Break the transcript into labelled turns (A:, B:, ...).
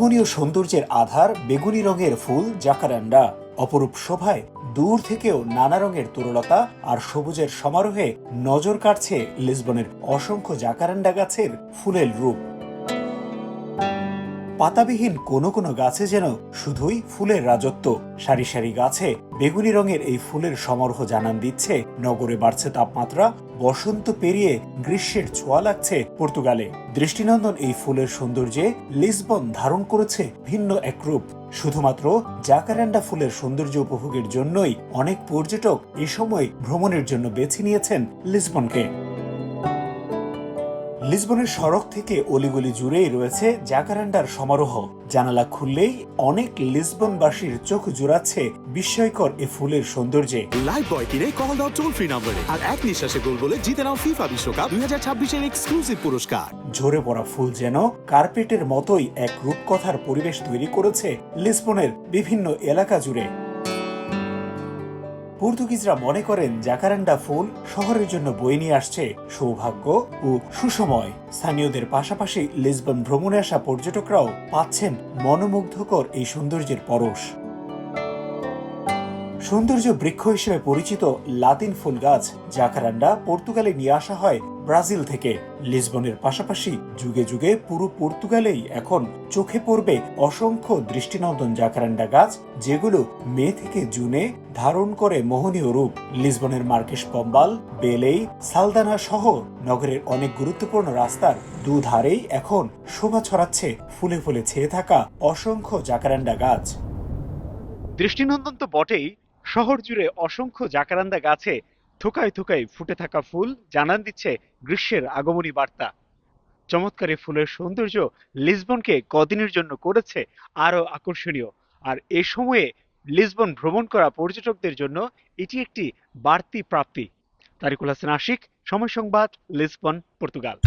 A: মোহনীয় সৌন্দর্যের আধার বেগুনি রঙের ফুল জাকারান্ডা। অপরূপ শোভায় দূর থেকেও নানা রঙের তরুলতা আর সবুজের সমারোহে নজর কাড়ছে লিসবনের অসংখ্য জাকারান্ডা গাছের ফুলের রূপ। পাতাবিহীন কোনো কোনো গাছে যেন শুধুই ফুলের রাজত্ব। সারি সারি গাছে বেগুনি রঙের এই ফুলের সমারোহ জানান দিচ্ছে নগরে বাড়ছে তাপমাত্রা, বসন্ত পেরিয়ে গ্রীষ্মের ছোঁয়া লাগছে পর্তুগালে। দৃষ্টিনন্দন এই ফুলের সৌন্দর্যে লিসবন ধারণ করেছে ভিন্ন এক রূপ। শুধুমাত্র জাকারান্ডা ফুলের সৌন্দর্য উপভোগের জন্যই অনেক পর্যটক এ সময় ভ্রমণের জন্য বেছে নিয়েছেন লিসবনকে। লিসবনের সড়ক থেকে অলিগলি জুড়েই রয়েছে জাকারান্ডার সমারোহ। জানালা খুললেই অনেক লিসবনবাসীর চোখ জুড়াচ্ছে বিস্ময়কর এ ফুলের সৌন্দর্যে।
B: লাইভ বয় কিনে কল দাও টোল ফ্রি নম্বরে আর এক নিঃশ্বাসে গোল বলে জিতে নাও ফিফা বিশ্বকাপ 2026 এর এক্সক্লুসিভ পুরস্কার।
A: ঝরে পড়া ফুল যেন কার্পেটের মতোই এক রূপকথার পরিবেশ তৈরি করেছে লিসবনের বিভিন্ন এলাকা জুড়ে। পর্তুগিজরা মনে করেন জাকারান্ডা ফুল শহরের জন্য বয়ে নিয়ে আসছে সৌভাগ্য ও সুসময়। স্থানীয়দের পাশাপাশি লিসবন ভ্রমণে আসা পর্যটকরাও পাচ্ছেন মনোমুগ্ধকর এই সৌন্দর্যের পরশ। সৌন্দর্য বৃক্ষ হিসেবে পরিচিত লাতিন ফুল গাছ জাকারান্ডা পর্তুগালে নিয়ে আসা হয় ব্রাজিল থেকে। লিসবনের পাশাপাশি যুগে যুগে পুরো পর্তুগালেই এখন চোখে পড়বে অসংখ্য দৃষ্টিনন্দন জাকারান্ডা গাছ, যেগুলো মে থেকে জুনে ধারণ করে মোহনীয় রূপ। লিসবনের মার্কেস পম্বাল, বেলেই, সালদানা সহ নগরের অনেক গুরুত্বপূর্ণ রাস্তার দুধারেই এখন শোভা ছড়াচ্ছে ফুলে ফুলে ছেয়ে থাকা অসংখ্য জাকারান্ডা গাছ।
C: দৃষ্টিনন্দন তো বটেই, শহর জুড়ে অসংখ্য জাকারান্দা গাছে থোকায় থোকায় ফুটে থাকা ফুল জানান দিচ্ছে গ্রীষ্মের আগমনী বার্তা। চমৎকার এই ফুলের সৌন্দর্য লিসবনকে কদিনের জন্য করেছে আরো আকর্ষণীয়। আর এ সময়ে লিসবন ভ্রমণ করা পর্যটকদের জন্য এটি একটি বাড়তি প্রাপ্তি। তারিকুল হাসান আশিক, সময় সংবাদ, লিসবন, পর্তুগাল।